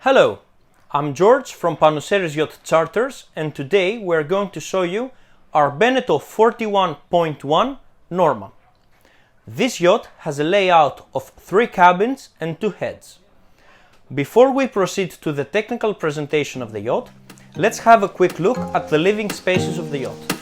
Hello, I'm George from Panouseris Yacht Charters, and today we're going to show you our Beneteau 41.1 Norma. This yacht has a layout of 3 cabins and 2 heads. Before we proceed to the technical presentation of the yacht, let's have a quick look at the living spaces of the yacht.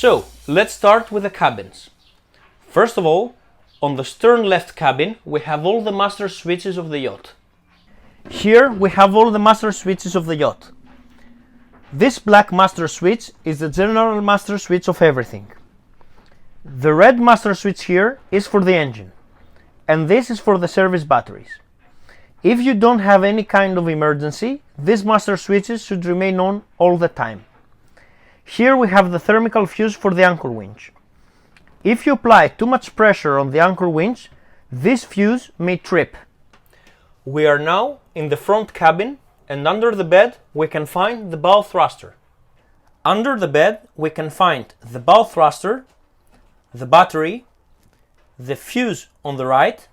So, let's start with the cabins. First of all, on the stern left cabin, we have all the master switches of the yacht. Here we have all the master switches of the yacht. This black master switch is the general master switch of everything. The red master switch here is for the engine, and this is for the service batteries. If you don't have any kind of emergency, these master switches should remain on all the time. Here we have the thermal fuse for the anchor winch. If you apply too much pressure on the anchor winch, this fuse may trip. We are now in the front cabin, and under the bed we can find the bow thruster. Under the bed we can find the bow thruster, the battery, the fuse on the right,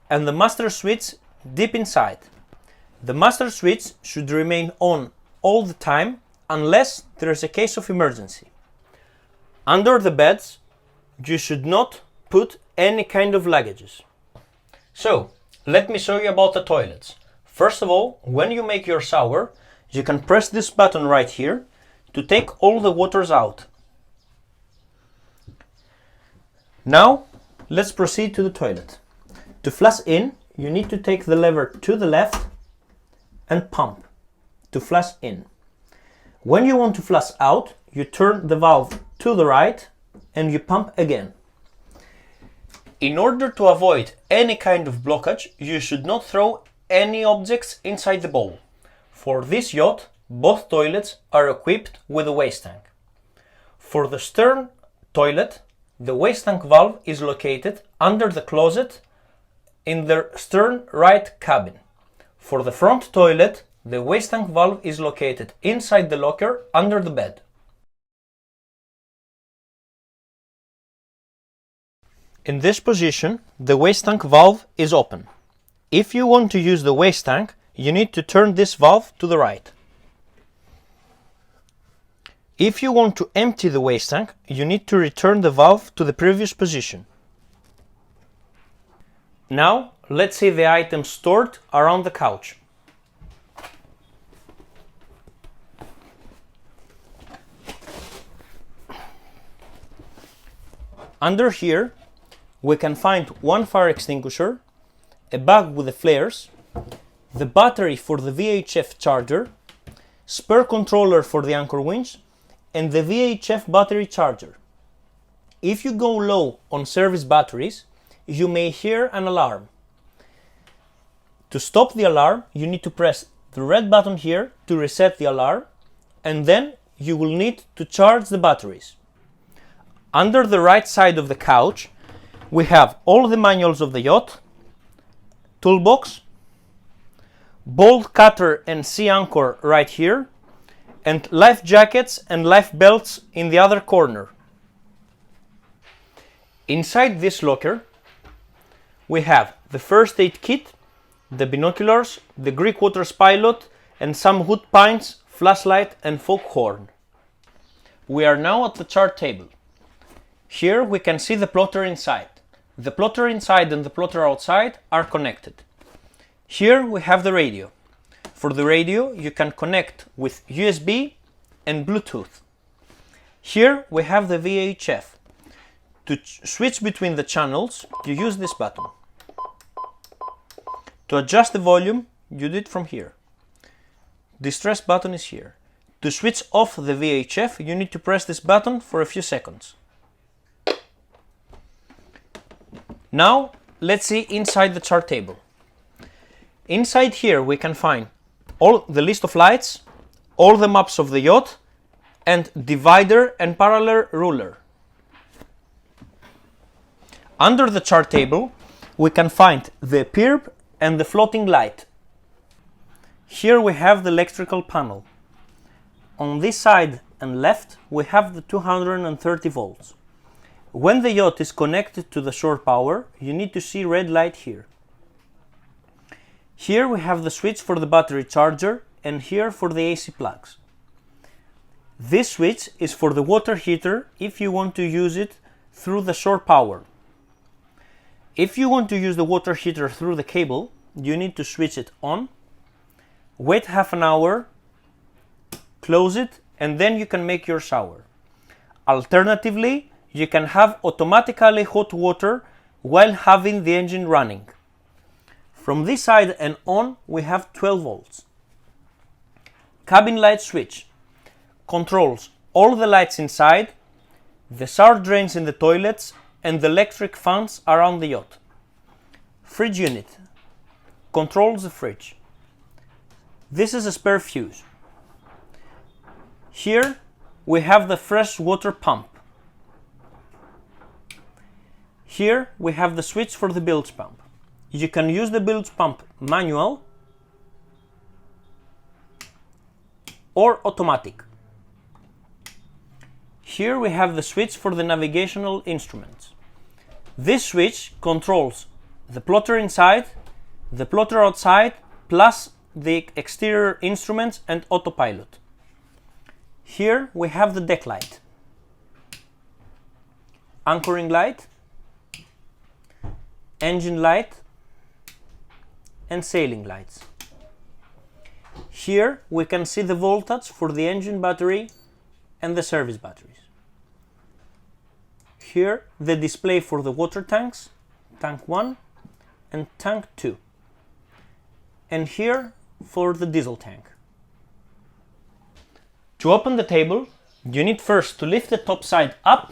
and the master switch deep inside. The master switch should remain on all the time unless there is a case of emergency. Under the beds, you should not put any kind of luggages. So, let me show you about the toilets. First of all, when you make your shower, you can press this button right here to take all the waters out. Now, let's proceed to the toilet. To flush in, you need to take the lever to the left and pump to flush in. When you want to flush out, you turn the valve to the right and you pump again. In order to avoid any kind of blockage, you should not throw any objects inside the bowl. For this yacht, both toilets are equipped with a waste tank. For the stern toilet, the waste tank valve is located under the closet in the stern right cabin. For the front toilet, the waste tank valve is located inside the locker under the bed. In this position, the waste tank valve is open. If you want to use the waste tank, you need to turn this valve to the right. If you want to empty the waste tank, you need to return the valve to the previous position. Now, let's see the items stored around the couch. Under here, we can find one fire extinguisher, a bag with the flares, the battery for the VHF charger, spare controller for the anchor winch, and the VHF battery charger. If you go low on service batteries, you may hear an alarm. To stop the alarm, you need to press the red button here to reset the alarm, and then you will need to charge the batteries. Under the right side of the couch, we have all the manuals of the yacht, toolbox, bolt cutter and sea anchor right here, and life jackets and life belts in the other corner. Inside this locker, we have the first aid kit, the binoculars, the Greek water pilot, and some wood pines, flashlight and foghorn. We are now at the chart table. Here we can see the plotter inside. The plotter inside and the plotter outside are connected. Here we have the radio. For the radio, you can connect with USB and Bluetooth. Here we have the VHF. To switch between the channels, you use this button. To adjust the volume, you do it from here. Distress button is here. To switch off the VHF, you need to press this button for a few seconds. Now, let's see inside the chart table. Inside here we can find all the list of lights, all the maps of the yacht, and divider and parallel ruler. Under the chart table, we can find the PIRB and the floating light. Here we have the electrical panel. On this side and left, we have the 230 volts. When the yacht is connected to the shore power, you need to see red light here. Here we have the switch for the battery charger and here for the AC plugs. This switch is for the water heater if you want to use it through the shore power. If you want to use the water heater through the cable, you need to switch it on, wait half an hour, close it, and then you can make your shower. Alternatively, you can have automatically hot water while having the engine running. From this side and on, we have 12 volts. Cabin light switch controls all the lights inside, the shower drains in the toilets, and the electric fans around the yacht. Fridge unit controls the fridge. This is a spare fuse. Here we have the fresh water pump. Here we have the switch for the bilge pump. You can use the bilge pump manual or automatic. Here we have the switch for the navigational instruments. This switch controls the plotter inside, the plotter outside, plus the exterior instruments and autopilot. Here we have the deck light, anchoring light, engine light, and sailing lights. Here we can see the voltage for the engine battery and the service batteries. Here the display for the water tanks, tank 1 and tank 2. And here for the diesel tank. To open the table, you need first to lift the top side up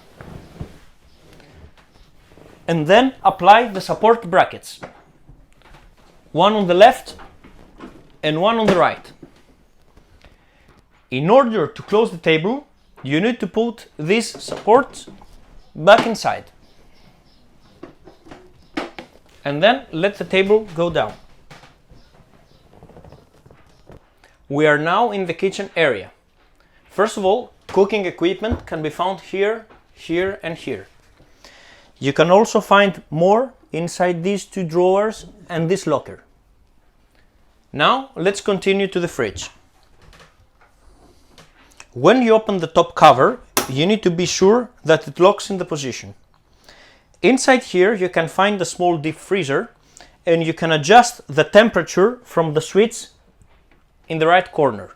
and then apply the support brackets. One on the left and one on the right. In order to close the table, you need to put these supports back inside. And then let the table go down. We are now in the kitchen area. First of all, cooking equipment can be found here, here and here. You can also find more inside these two drawers and this locker. Now let's continue to the fridge. When you open the top cover, you need to be sure that it locks in the position. Inside here you can find a small deep freezer and you can adjust the temperature from the switch in the right corner.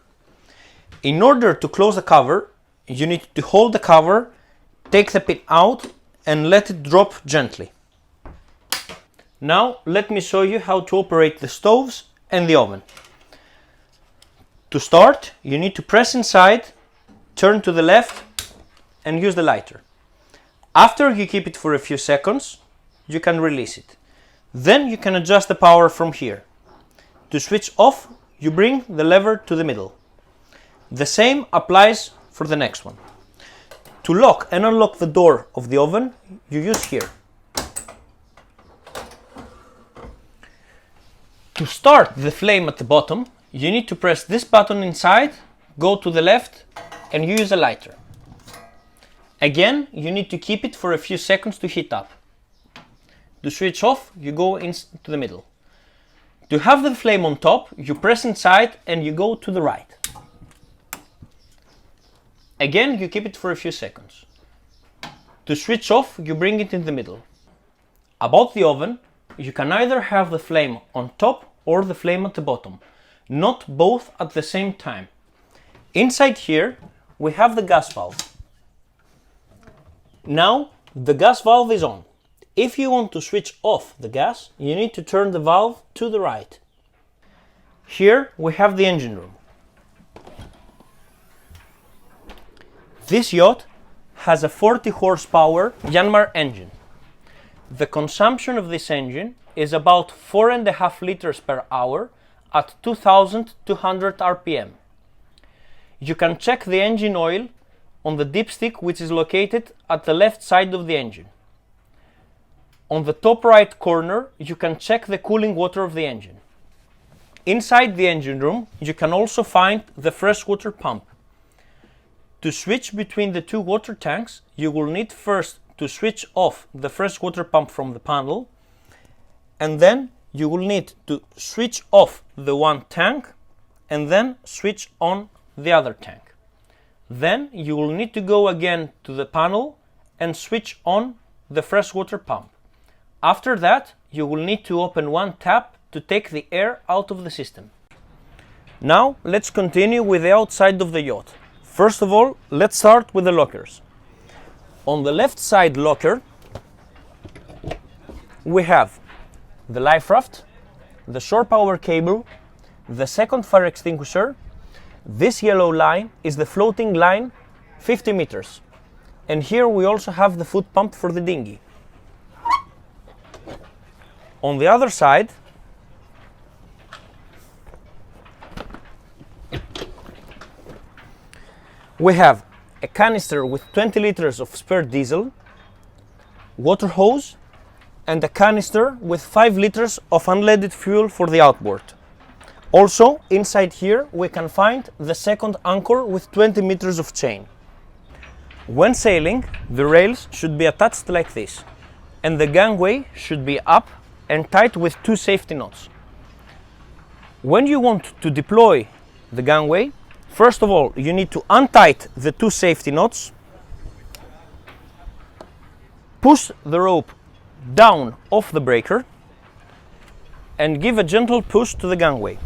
In order to close the cover, you need to hold the cover, take the pin out and let it drop gently. Now let me show you how to operate the stoves and the oven. To start, you need to press inside, turn to the left and use the lighter. After you keep it for a few seconds, you can release it. Then you can adjust the power from here. To switch off, you bring the lever to the middle. The same applies for the next one. To lock and unlock the door of the oven, you use here. To start the flame at the bottom, you need to press this button inside, go to the left and use a lighter. Again, you need to keep it for a few seconds to heat up. To switch off, you go into the middle. To have the flame on top, you press inside and you go to the right. Again, you keep it for a few seconds. To switch off, you bring it in the middle. About the oven, you can either have the flame on top or the flame at the bottom. not both at the same time. Inside here, we have the gas valve. Now, the gas valve is on. If you want to switch off the gas, you need to turn the valve to the right. Here we have the engine room. This yacht has a 40 horsepower Yanmar engine. The consumption of this engine is about 4.5 liters per hour at 2,200 RPM. You can check the engine oil on the dipstick, which is located at the left side of the engine. On the top right corner, you can check the cooling water of the engine. Inside the engine room, you can also find the freshwater pump. To switch between the two water tanks, you will need first to switch off the freshwater pump from the panel, and then you will need to switch off the one tank and then switch on the other tank. Then you will need to go again to the panel and switch on the freshwater pump. After that, you will need to open one tap to take the air out of the system. Now let's continue with the outside of the yacht. First of all, let's start with the lockers. On the left side locker, we have the life raft, the shore power cable, the second fire extinguisher. This yellow line is the floating line, 50 meters. And here we also have the foot pump for the dinghy. On the other side, we have a canister with 20 liters of spare diesel, water hose, and a canister with 5 liters of unleaded fuel for the outboard. Also, inside here we can find the second anchor with 20 meters of chain. When sailing, the rails should be attached like this, and the gangway should be up and tight with 2 safety knots. When you want to deploy the gangway, first of all, you need to untight the 2 safety knots, push the rope down off the breaker, and give a gentle push to the gangway.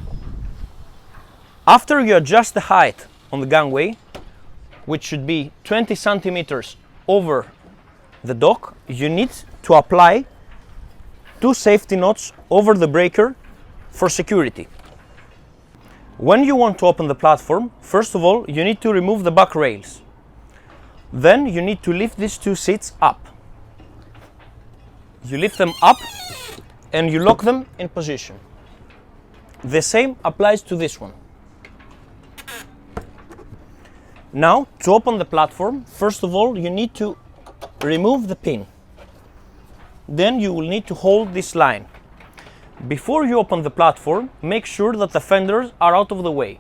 After you adjust the height on the gangway, which should be 20 centimeters over the dock, you need to apply 2 safety knots over the breaker for security. When you want to open the platform, first of all, you need to remove the back rails. Then you need to lift these 2 seats up. You lift them up and you lock them in position. The same applies to this one. Now, to open the platform, first of all, you need to remove the pin. Then you will need to hold this line. Before you open the platform, make sure that the fenders are out of the way.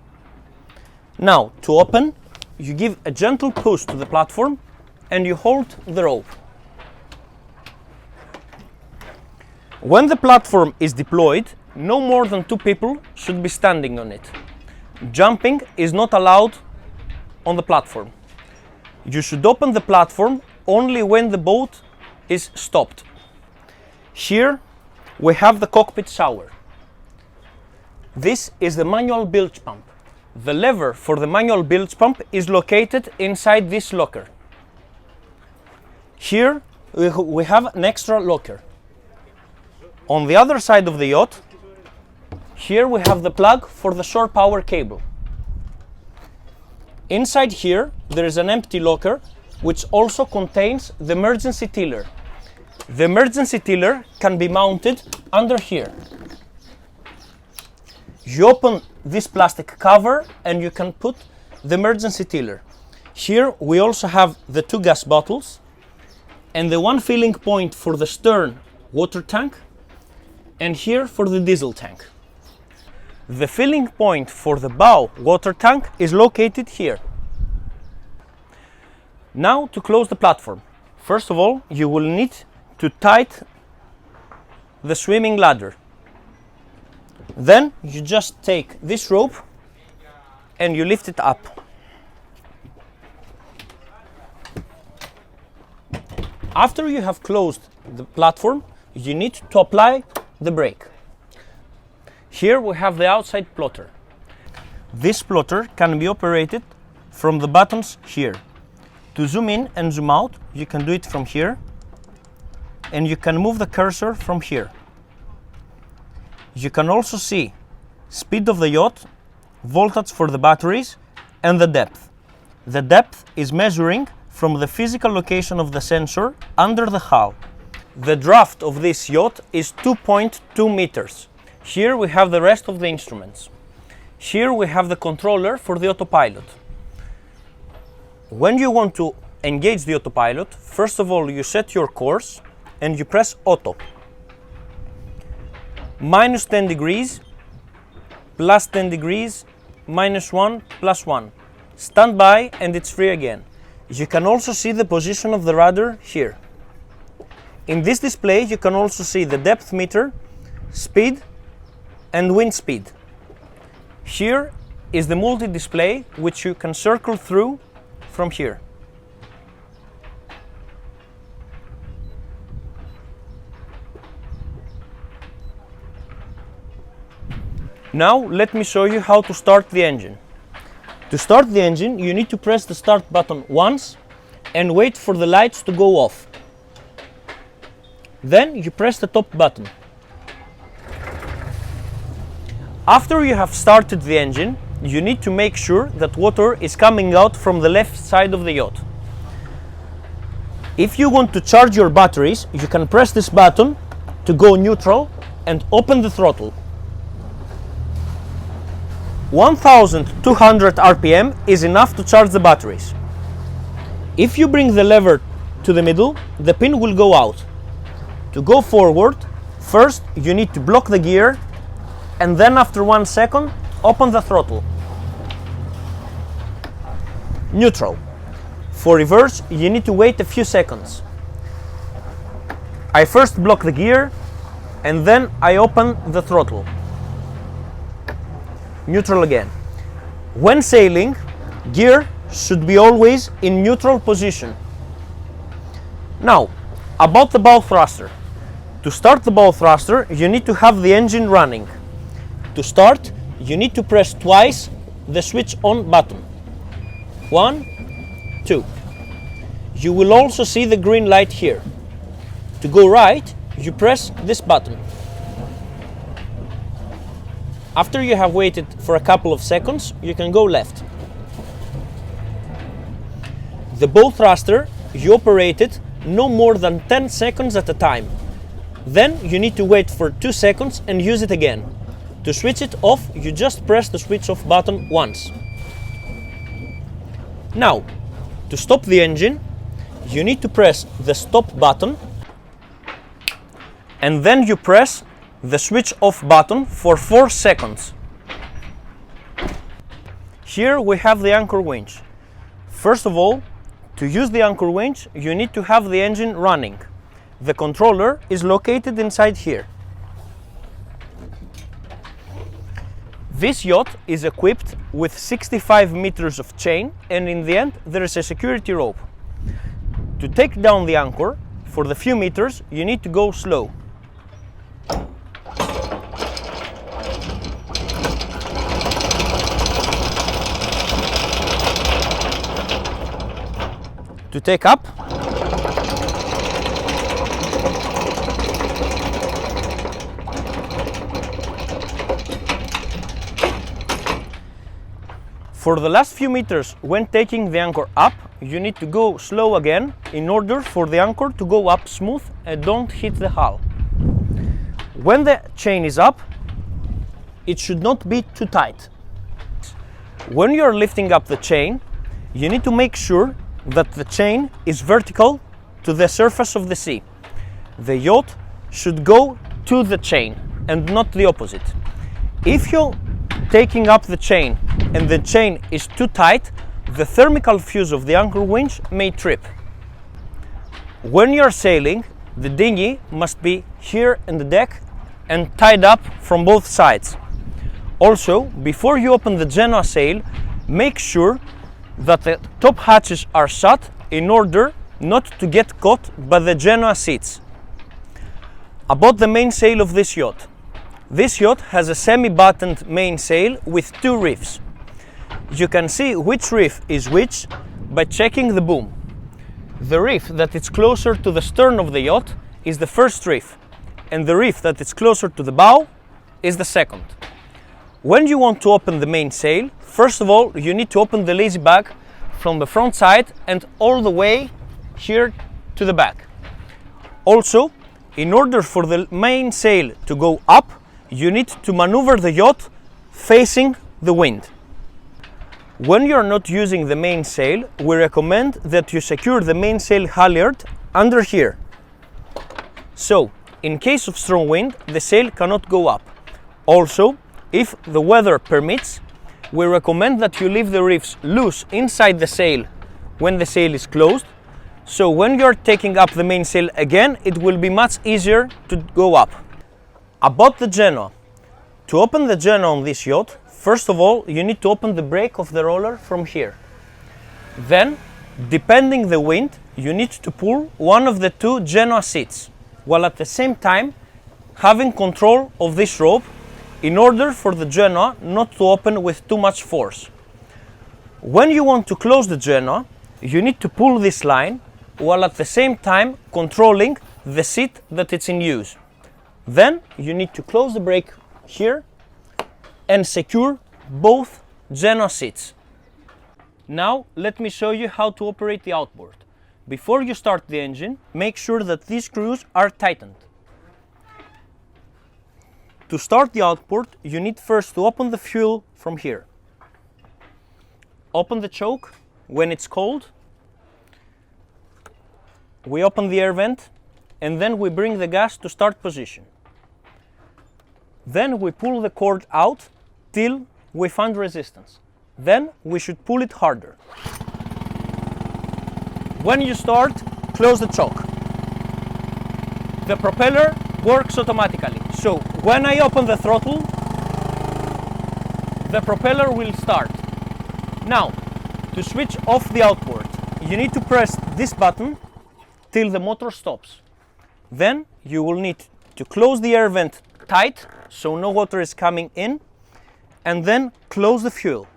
Now, to open, you give a gentle push to the platform and you hold the rope. When the platform is deployed, no more than 2 people should be standing on it. Jumping is not allowed on the platform. You should open the platform only when the boat is stopped. Here we have the cockpit shower. This is the manual bilge pump. The lever for the manual bilge pump is located inside this locker. Here we have an extra locker. On the other side of the yacht, here we have the plug for the shore power cable. Inside here there is an empty locker which also contains the emergency tiller. The emergency tiller can be mounted under here. You open this plastic cover and you can put the emergency tiller. Here we also have the 2 gas bottles and the one filling point for the stern water tank, and here for the diesel tank. The filling point for the bow water tank is located here. Now to close the platform. First of all, you will need to tighten the swimming ladder. Then you just take this rope and you lift it up. After you have closed the platform, you need to apply the brake. Here we have the outside plotter. This plotter can be operated from the buttons here. To zoom in and zoom out, you can do it from here, and you can move the cursor from here. You can also see speed of the yacht, voltage for the batteries, and the depth. The depth is measuring from the physical location of the sensor under the hull. The draft of this yacht is 2.2 meters. Here we have the rest of the instruments. Here we have the controller for the autopilot. When you want to engage the autopilot, first of all you set your course and you press auto. Minus 10 degrees, plus 10 degrees, minus 1, plus 1. Stand by and it's free again. You can also see the position of the rudder here. In this display you can also see the depth meter, speed and wind speed. Here is the multi-display which you can circle through from here. Now let me show you how to start the engine. To start the engine you need to press the start button once and wait for the lights to go off. Then you press the top button. After you have started the engine, you need to make sure that water is coming out from the left side of the yacht. If you want to charge your batteries, you can press this button to go neutral and open the throttle. 1200 RPM is enough to charge the batteries. If you bring the lever to the middle, the pin will go out. To go forward, first you need to block the gear and then after 1 second open the throttle. Neutral. For reverse you need to wait a few seconds. I first block the gear and then I open the throttle. Neutral again. When sailing, gear should be always in neutral position. Now, about the bow thruster. To start the bow thruster, you need to have the engine running. To start, you need to press twice the switch on button. 1, 2. You will also see the green light here. To go right, you press this button. After you have waited for a couple of seconds, you can go left. The bow thruster, you operate it no more than 10 seconds at a time. Then you need to wait for 2 seconds and use it again. To switch it off, you just press the switch off button once. Now, to stop the engine, you need to press the stop button and then you press the switch off button for 4 seconds. Here we have the anchor winch. First of all, to use the anchor winch, you need to have the engine running. The controller is located inside here. This yacht is equipped with 65 meters of chain and in the end there is a security rope. To take down the anchor, for the few meters you need to go slow. To take up, for the last few meters when taking the anchor up, you need to go slow again in order for the anchor to go up smooth and don't hit the hull. When the chain is up, it should not be too tight. When you are lifting up the chain, you need to make sure that the chain is vertical to the surface of the sea. The yacht should go to the chain and not the opposite. If you're taking up the chain and the chain is too tight, the thermal fuse of the anchor winch may trip. When you're sailing, the dinghy must be here in the deck and tied up from both sides. Also, before you open the Genoa sail, make sure that the top hatches are shut in order not to get caught by the Genoa seats. About the mainsail of this yacht. This yacht has a semi-buttoned mainsail with 2 reefs. You can see which reef is which by checking the boom. The reef that is closer to the stern of the yacht is the first reef, and the reef that is closer to the bow is the second. When you want to open the mainsail, first of all, you need to open the lazy bag from the front side and all the way here to the back. Also, in order for the mainsail to go up, you need to maneuver the yacht facing the wind. When you are not using the mainsail, we recommend that you secure the mainsail halyard under here. So, in case of strong wind, the sail cannot go up. Also, if the weather permits, we recommend that you leave the reefs loose inside the sail when the sail is closed, so when you are taking up the mainsail again, it will be much easier to go up. About the genoa. To open the genoa on this yacht, first of all, you need to open the brake of the roller from here. Then, depending the wind, you need to pull one of the two genoa seats, while at the same time having control of this rope in order for the genoa not to open with too much force. When you want to close the genoa, you need to pull this line while at the same time controlling the seat that it's in use. Then you need to close the brake here and secure both genoa seats. Now let me show you how to operate the outboard. Before you start the engine, make sure that these screws are tightened. To start the outboard, you need first to open the fuel from here. Open the choke when it's cold. We open the air vent and then we bring the gas to start position. Then we pull the cord out till we find resistance. Then we should pull it harder. When you start, close the choke. The propeller works automatically. So when I open the throttle, the propeller will start. Now, to switch off the outboard, you need to press this button till the motor stops. Then you will need to close the air vent tight so no water is coming in, and then close the fuel.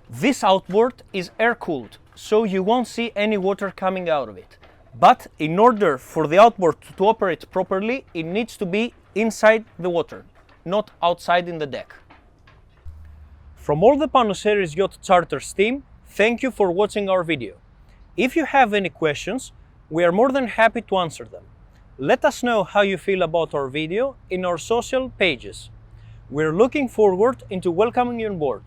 This outboard is air cooled, so you won't see any water coming out of it. But in order for the outboard to operate properly, it needs to be inside the water, not outside in the deck. From all the Panouseris Yacht Charters team, thank you for watching our video. If you have any questions, we are more than happy to answer them. Let us know how you feel about our video in our social pages. We're looking forward into welcoming you on board.